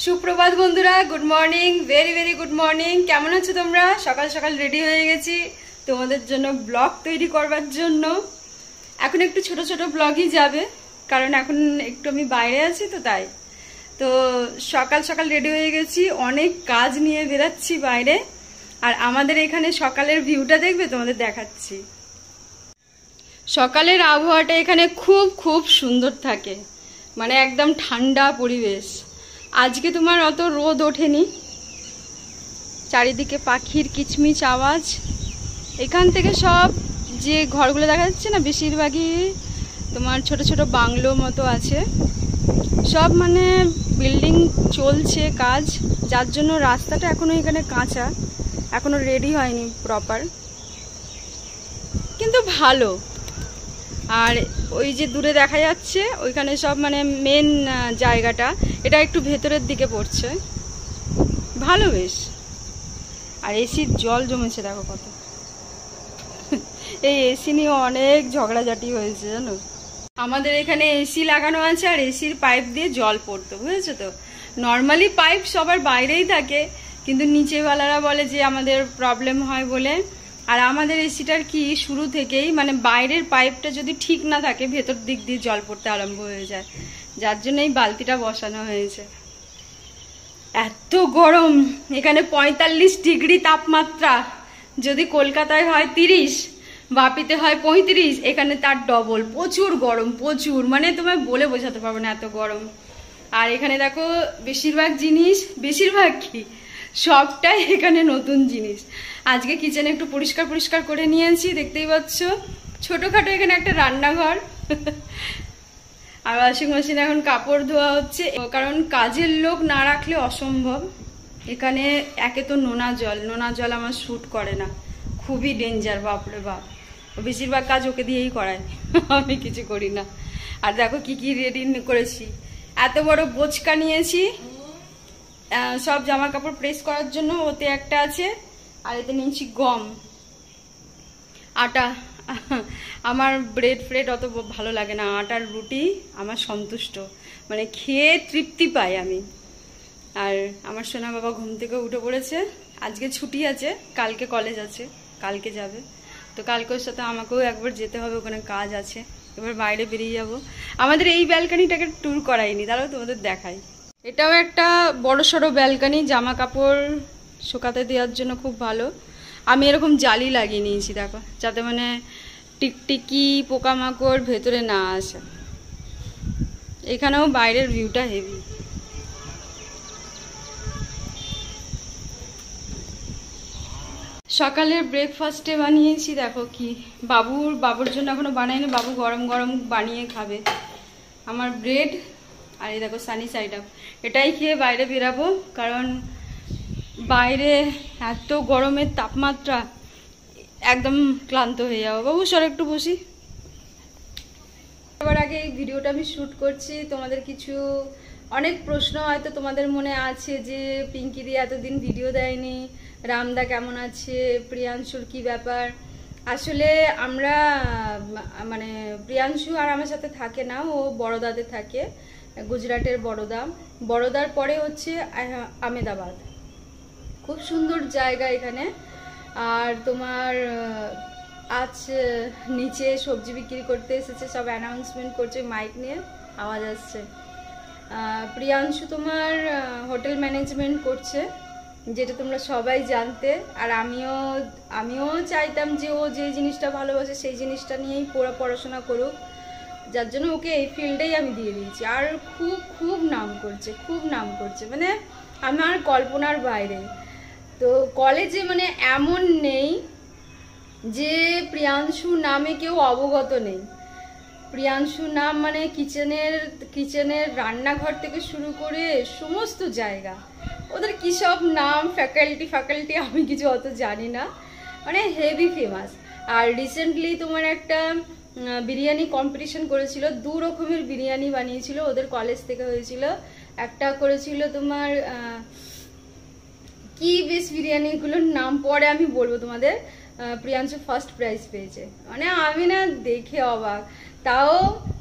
সুপ্রভাত বন্ধুরা, good morning, very very good morning. কেমন আছো তোমরা? সকাল সকাল রেডি হয়ে গেছি তোমাদের জন্য ব্লগ তৈরি করবার জন্য। এখন একটু ছোট ছোট ব্লগই যাবে, কারণ এখন একটু আমি বাইরে আছি তো তাই। তো সকাল সকাল রেডি হয়ে গেছি, অনেক কাজ নিয়ে বেরাচ্ছি বাইরে। আর আমাদের এখানে সকালের ভিউটা দেখবে, তোমাদের দেখাচ্ছি। সকালের আবহাওয়াটা এখানে খুব খুব সুন্দর থাকে, মানে একদম ঠান্ডা পরিবেশ। আজকে তোমার অত রোদ ওঠেনি, চারিদিকে পাখির কিচমিচ আওয়াজ। এখান থেকে সব যে ঘরগুলো দেখা যাচ্ছে না, বেশিরভাগই তোমার ছোট ছোট বাংলো মতো আছে, সব মানে বিল্ডিং চলছে কাজ, যার জন্য রাস্তাটা এখনো এখানে কাঁচা, এখনো রেডি হয়নি প্রপার, কিন্তু ভালো। আর ওই যে দূরে দেখা যাচ্ছে ওইখানে সব মানে মেন জায়গাটা, এটা একটু ভেতরের দিকে পড়ছে, ভালো বেশ। আর এসির জল জমেছে দেখো কত। এই এসি নিয়ে অনেক ঝগড়াঝাটি হয়েছে জানো। আমাদের এখানে এসি লাগানো আছে আর এসির পাইপ দিয়ে জল পড়তো, বুঝেছো তো। নর্মালি পাইপ সবার বাইরেই থাকে, কিন্তু নিচেওয়ালারা বলে যে আমাদের প্রবলেম হয় বলে। আর আমাদের এসিটার কি শুরু থেকেই মানে বাইরের পাইপটা যদি ঠিক না থাকে, ভেতর দিক দিয়ে জল পড়তে আরম্ভ হয়ে যায়, যার জন্য এই বালতিটা বসানো হয়েছে। এত গরম এখানে, 45 ডিগ্রি তাপমাত্রা। যদি কলকাতায় হয় 30, বাপিতে হয় 35, এখানে তার ডবল। প্রচুর গরম, প্রচুর, মানে তোমায় বলে বোঝাতে পারবো না এত গরম। আর এখানে দেখো বেশিরভাগ জিনিস, বেশিরভাগ কি সবটাই এখানে নতুন জিনিস। আজকে কিচেনে একটু পরিষ্কার পরিষ্কার করে নিয়েছি, দেখতেই পাচ্ছ। ছোটখাটো এখানে একটা রান্নাঘর। আর ওয়াশিং মেশিনে এখন কাপড় ধোয়া হচ্ছে, কারণ কাজের লোক না রাখলে অসম্ভব। এখানে একে তো নোনা জল আমার শ্যুট করে না, খুবই ডেঞ্জার, বাপরে বাপ। বেশিরভাগ কাজ ওকে দিয়েই করায়, আমি কিছু করি না। আর দেখো কি কি রেডি করেছি, এত বড় বোচকা নিয়েছি সব জামা কাপড় প্রেস করার জন্য, ওতে একটা আছে। আর এতে নিয়েছি গম, আটা। আমার ব্রেড ফ্রেড অত ভালো লাগে না, আটার রুটি আমার সন্তুষ্ট, মানে খেয়ে তৃপ্তি পাই আমি। আর আমার সোনা বাবা ঘুম থেকে উঠে পড়েছে, আজকে ছুটি আছে, কালকে কলেজ আছে, কালকে যাবে। তো কালকে ওর সাথে আমাকেও একবার যেতে হবে, ওখানে কাজ আছে। এবার বাইরে বেরিয়ে যাব। আমাদের এই ব্যালকানিটাকে ট্যুর করাইনি, তাহলে তোমাদের দেখাই। এটাও একটা বড় সড়ো ব্যালকানি, জামা কাপড় শুকাতে দেওয়ার জন্য খুব ভালো। আমি এরকম জালি লাগিয়ে নিয়েছি দেখো, যাতে মানে টিকটিকি পোকামাকড় ভেতরে না আসে। এখানেও বাইরের ভিউটা হেভি। সকালের ব্রেকফাস্টে বানিয়েছি দেখো কি, বাবুর জন্য এখনো বানাইনি, বাবু গরম গরম বানিয়ে খাবে। আমার ব্রেড আর এই দেখো সানি সাইড আপ, এটাই খেয়ে বাইরে বেরাবো, কারণ বাইরে এত গরমের তাপমাত্রা, একদম ক্লান্ত হয়ে যাবো। বাবু সর একটু বসি। সবার আগে এই ভিডিওটা আমি শ্যুট করছি, তোমাদের কিছু অনেক প্রশ্ন হয়তো তোমাদের মনে আছে যে পিঙ্কিদি এতদিন ভিডিও দেয়নি, রামদা কেমন আছে, প্রিয়াংশুর কি ব্যাপার। আসলে আমরা মানে প্রিয়াংশু আর আমার সাথে থাকে না, ও বড়দাতে থাকে, গুজরাটের বড়দার পরে হচ্ছে আহমেদাবাদ। খুব সুন্দর জায়গা এখানে। আর তোমার আজ নিচে সবজি বিক্রি করতে এসেছে, সব অ্যানাউন্সমেন্ট করছে, মাইক নিয়ে আওয়াজ আসছে। প্রিয়াংশু তোমার হোটেল ম্যানেজমেন্ট করছে, যেটা তোমরা সবাই জানতে। আর আমিও চাইতাম যে ও যে জিনিসটা ভালোবাসে সেই জিনিসটা নিয়েই পড়াশোনা করুক, যার জন্য ওকে এই ফিল্ডেই আমি দিয়ে দিয়েছি। আর খুব খুব নাম করছে, মানে আমার কল্পনার বাইরে। তো কলেজে মানে এমন নেই যে প্রিয়াংশু নামে কেউ অবগত নেই। প্রিয়াংশু নাম মানে কিচেনের রান্নাঘর থেকে শুরু করে সমস্ত জায়গা, ওদের কি সব নাম, ফ্যাকাল্টি আমি কিছু অত জানি না, মানে হেভি ফেমাস। আর রিসেন্টলি তোমার একটা বিরিয়ানি কম্পিটিশন করেছিল, 2 রকমের বিরিয়ানি বানিয়েছিল, ওদের কলেজ থেকে হয়েছিল। একটা করেছিল তোমার কি বেশ বিরিয়ানিগুলোর নাম পরে আমি বলবো তোমাদের। প্রিয়াংশু ফার্স্ট প্রাইজ পেয়েছে, মানে আমি না দেখে অবাক। তাও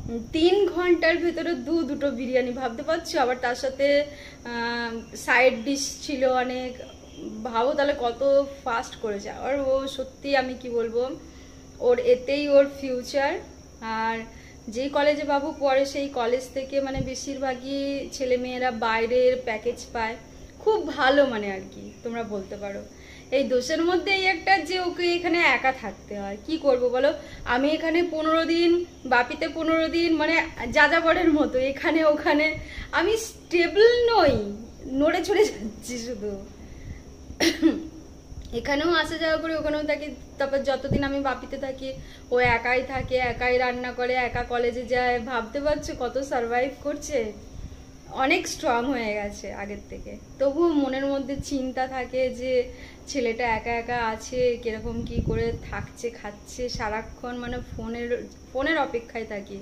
3 ঘন্টার ভেতরে দুটো বিরিয়ানি, ভাবতে পারছো? আবার তার সাথে সাইড ডিশ ছিল অনেক। ভাবো তাহলে কত ফাস্ট করেছে। আর ও সত্যি আমি কি বলবো, ওর এতেই ওর ফিউচার। আর যেই কলেজে বাবু পড়ে সেই কলেজ থেকে মানে বেশিরভাগই ছেলে মেয়েরা বাইরের প্যাকেজ পায়, খুব ভালো মানে আর কি তোমরা বলতে পারো। এই দোষের মধ্যে এই একটা যে ওকে এখানে একা থাকতে হয়, কি করব বলো? আমি এখানে 15 দিন, বাপিতে 15 দিন, মানে যাযাবরের মতো এখানে ওখানে। আমি স্টেবল নই, নড়ে চড়ে যাচ্ছি শুধু। এখানেও আসা যাওয়া করি, ওখানেও থাকি। তারপর যতদিন আমি বাপিতে থাকি ও একাই থাকে, একাই রান্না করে, একা কলেজে যায়। ভাবতে পারছো কত সারভাইভ করছে। অনেক স্ট্রং হয়ে গেছে আগের থেকে। তবুও মনের মধ্যে চিন্তা থাকে যে ছেলেটা একা একা আছে, কিরকম কি করে থাকছে, খাচ্ছে, সারাক্ষণ মানে ফোনের অপেক্ষায় থাকি।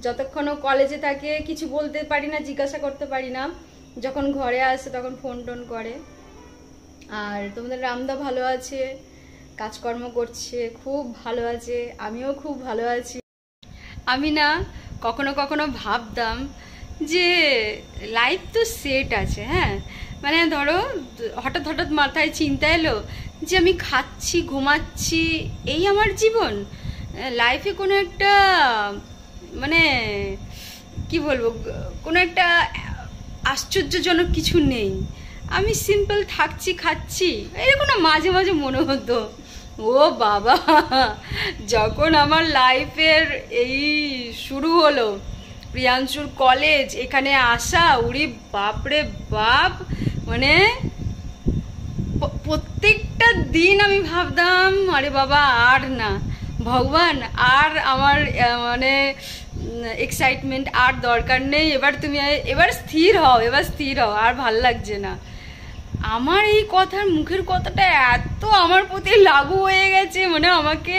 যতক্ষণ ও কলেজে থাকে কিছু বলতে পারি না, জিজ্ঞাসা করতে পারি না। যখন ঘরে আসে তখন ফোন টোন করে। আর তোমাদের রামদা ভালো আছে, কাজকর্ম করছে, খুব ভালো আছে, আমিও খুব ভালো আছি। আমি না কখনো কখনো ভাবতাম যে লাইফ তো সেট আছে, হ্যাঁ, মানে ধরো হঠাৎ হঠাৎ মাথায় চিন্তা এলো যে আমি খাচ্ছি, ঘুমাচ্ছি, এই আমার জীবন। লাইফে কোনো একটা মানে কি বলবো, কোনো একটা আশ্চর্যজনক কিছু নেই। আমি সিম্পল থাকছি, খাচ্ছি, এরকম না মাঝে মাঝে মনে হতো ও বাবা, যখন আমার লাইফের এই শুরু হলো, প্রিয়াংশুর কলেজ, এখানে আসা, উড়ি বাপরে বাপ, মানে প্রত্যেকটা দিন আমি ভাবতাম আরে বাবা আর না, ভগবান আর আমার মানে এক্সাইটমেন্ট আর দরকার নেই, এবার স্থির হও, আর ভাল লাগছে না। আমার এই কথার মুখের কথাটা এত আমার প্রতি লাগু হয়ে গেছে, মানে আমাকে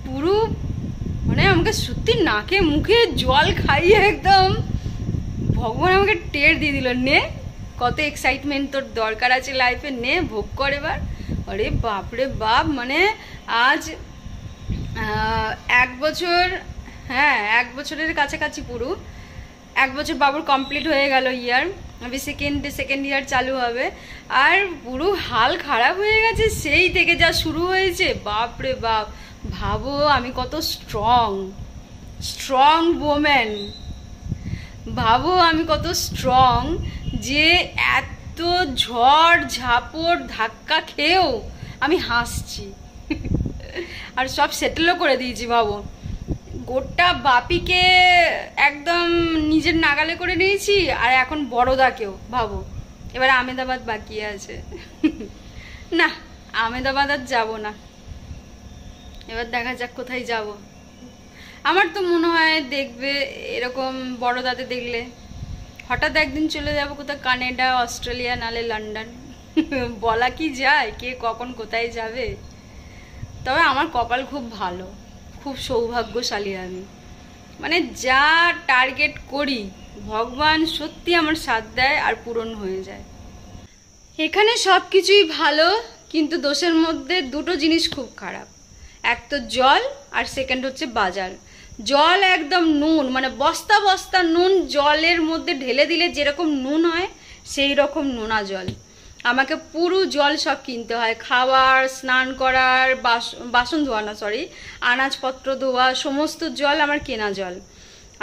পুরো মানে আমাকে সত্যি নাকে মুখে জল খাইয়ে একদম ভগবান আমাকে টের দিয়ে দিল, নে কত এক্সাইটমেন্ট তোর দরকার আছে লাইফে, নে ভোগ কর এবার। আরে বাপরে বাপ, মানে আজ 1 বছর, হ্যাঁ 1 বছরের কাছাকাছি, পুরো 1 বছর বাবুর কমপ্লিট হয়ে গেল ইয়ার। আমি সেকেন্ড ইয়ার চালু হবে। আর পুরো হাল খারাপ হয়ে গেছে সেই থেকে যা শুরু হয়েছে, বাপরে বাপ। ভাবো আমি কত স্ট্রং ওম্যান, ভাবো আমি কত স্ট্রং যে এত ঝড় ঝাপড় ধাক্কা খেয়েও আমি হাসছি। আর সব সেটেলও করে দিয়েছি। ভাবো গোটা বাপিকে একদম নিজের নাগালে করে নিয়েছি, আর এখন বড়দাকেও। ভাবো এবার আহমেদাবাদ বাকি আছে। না আহমেদাবাদ আর যাবো না, এবার দেখা যাক কোথায় যাব। আমার তো মনে হয় দেখবে এরকম বড়দাতে দেখলে হঠাৎ একদিন চলে যাব কোথাও কানাডা, অস্ট্রেলিয়া, নালে লন্ডন। বলা কি যায় কে কখন কোথায় যাবে। তবে আমার কপাল খুব ভালো, খুব সৌভাগ্যশালী আমি, মানে যা টার্গেট করি ভগবান সত্যি আমার সাথ দেয় আর পূরণ হয়ে যায়। এখানে সব কিছুই ভালো, কিন্তু দোষের মধ্যে দুটো জিনিস খুব খারাপ। এক তো জল, আর সেকেন্ড হচ্ছে বাজার। জল একদম নুন, মানে বস্তা বস্তা নুন জলের মধ্যে ঢেলে দিলে যেরকম নুন হয় সেই রকম নোনা জল। আমাকে পুরো জল সব কিনতে হয়, খাওয়ার, স্নান করার, বাসন ধোয়া না সরি, আনাজপত্র ধোয়া, সমস্ত জল আমার কেনা জল।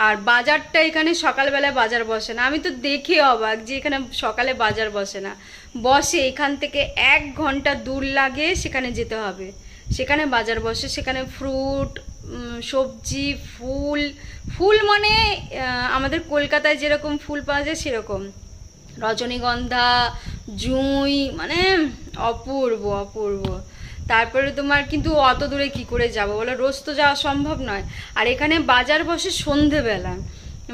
আর বাজারটা এখানে সকালবেলায় বাজার বসে না। আমি তো দেখে অবাক যে এখানে সকালে বাজার বসে না। বসে, এখান থেকে 1 ঘন্টা দূর লাগে সেখানে যেতে হবে, সেখানে বাজার বসে। সেখানে ফ্রুট, সবজি, ফুল মানে আমাদের কলকাতায় যেরকম ফুল পাওয়া যায় সেরকম, রজনীগন্ধা, জুঁই, মানে অপূর্ব অপূর্ব। তারপরে তোমার কিন্তু অত দূরে কি করে যাব বলো, রোজ তো যাওয়া সম্ভব নয়। আর এখানে বাজার বসে সন্ধেবেলা,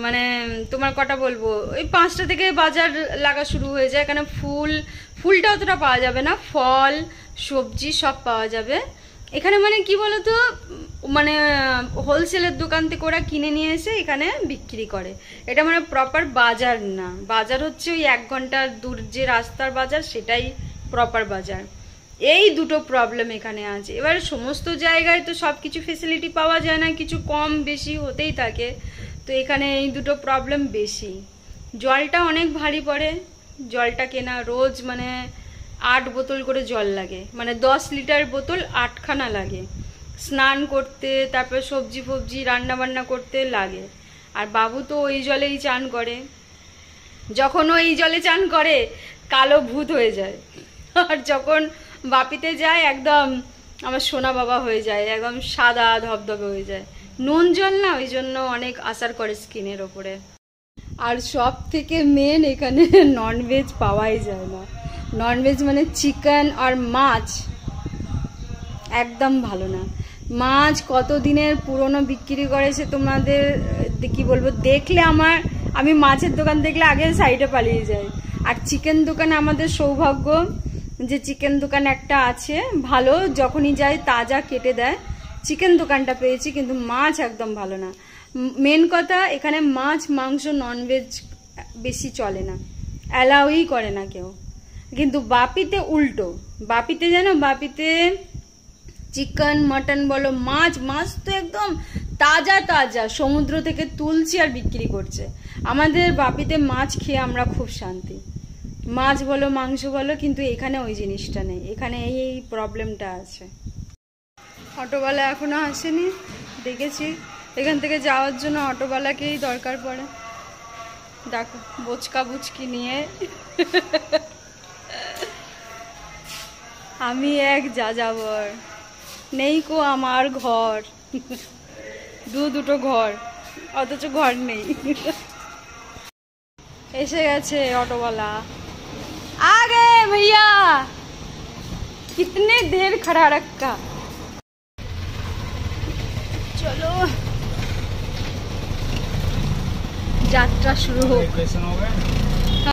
মানে তোমার কটা বলবো, ওই 5টা থেকে বাজার লাগা শুরু হয়ে যায়। এখানে ফুলটা অতটা পাওয়া যাবে না, ফল সবজি সব পাওয়া যাবে এখানে। মানে কি বলতো, মানে হোলসেলের দোকান থেকে ওরা কিনে নিয়ে এসে এখানে বিক্রি করে। এটা মানে প্রপার বাজার না, বাজার হচ্ছে ওই 1 ঘন্টা দূর যে রাস্তার বাজার, সেটাই প্রপার বাজার। এই দুটো প্রবলেম এখানে আছে। এবার সমস্ত জায়গায় তো সব কিছু ফেসিলিটি পাওয়া যায় না, কিছু কম বেশি হতেই থাকে। তো তো এখানে এই দুটো প্রবলেম বেশি। জলটা অনেক ভারী পড়ে, জলটা কেনা রোজ মানে 8 বোতল করে জল লাগে, মানে 10 লিটার বোতল 8খানা লাগে, স্নান করতে, তারপর সবজি ফবজি রান্না বান্না করতে লাগে। আর বাবু তো ওই জলেই চান করে, যখন ওই জলে চান করে কালো ভূত হয়ে যায়, আর যখন বাপিতে যায় একদম আমার সোনা বাবা হয়ে যায়, একদম সাদা ধবধবে হয়ে যায়। নুন জল না, ওই জন্য অনেক আসার করে স্কিনের ওপরে। আর সব থেকে মেন এখানে ননভেজ পাওয়াই যায় না। ননভেজ মানে চিকেন আর মাছ একদম ভালো না। মাছ কত দিনের পুরনো বিক্রি করেছে, তোমাদের কি বলবো, দেখলে আমি মাছের দোকান দেখলে আগে সাইডে পালিয়ে যাই। আর চিকেন দোকানে আমাদের সৌভাগ্য যে চিকেন দোকান একটা আছে ভালো, যখনই যাই তাজা কেটে দেয়, চিকেন দোকানটা পেয়েছি, কিন্তু মাছ একদম ভালো না। মেন কথা এখানে মাছ মাংস ননভেজ বেশি চলে না, অ্যালাউই করে না কেউ। কিন্তু বাপিতে উল্টো, বাপিতে জানো, বাপিতে চিকেন মটন বলো, মাছ তো একদম তাজা তাজা সমুদ্র থেকে তুলছি আর বিক্রি করছে। আমাদের বাপিতে মাছ খেয়ে আমরা খুব শান্তি, মাছ বলো মাংস বলো, কিন্তু এখানে ওই জিনিসটা নেই, এখানে এই প্রবলেমটা আছে। অটোওয়ালা এখনো আসেনি, দেখেছি এখান থেকে যাওয়ার জন্য অটোওয়ালাকেই দরকার পড়ে। দেখো বোচকা বুচকি নিয়ে আমি এক যাযাবর, নেই কো আমার ঘর, দুটো ঘর অথচ ঘর নেই। এসে গেছে অটোওয়ালা, আগে भैया कितने देर खड़ा रखा। चलो যাত্রা শুরু হোক।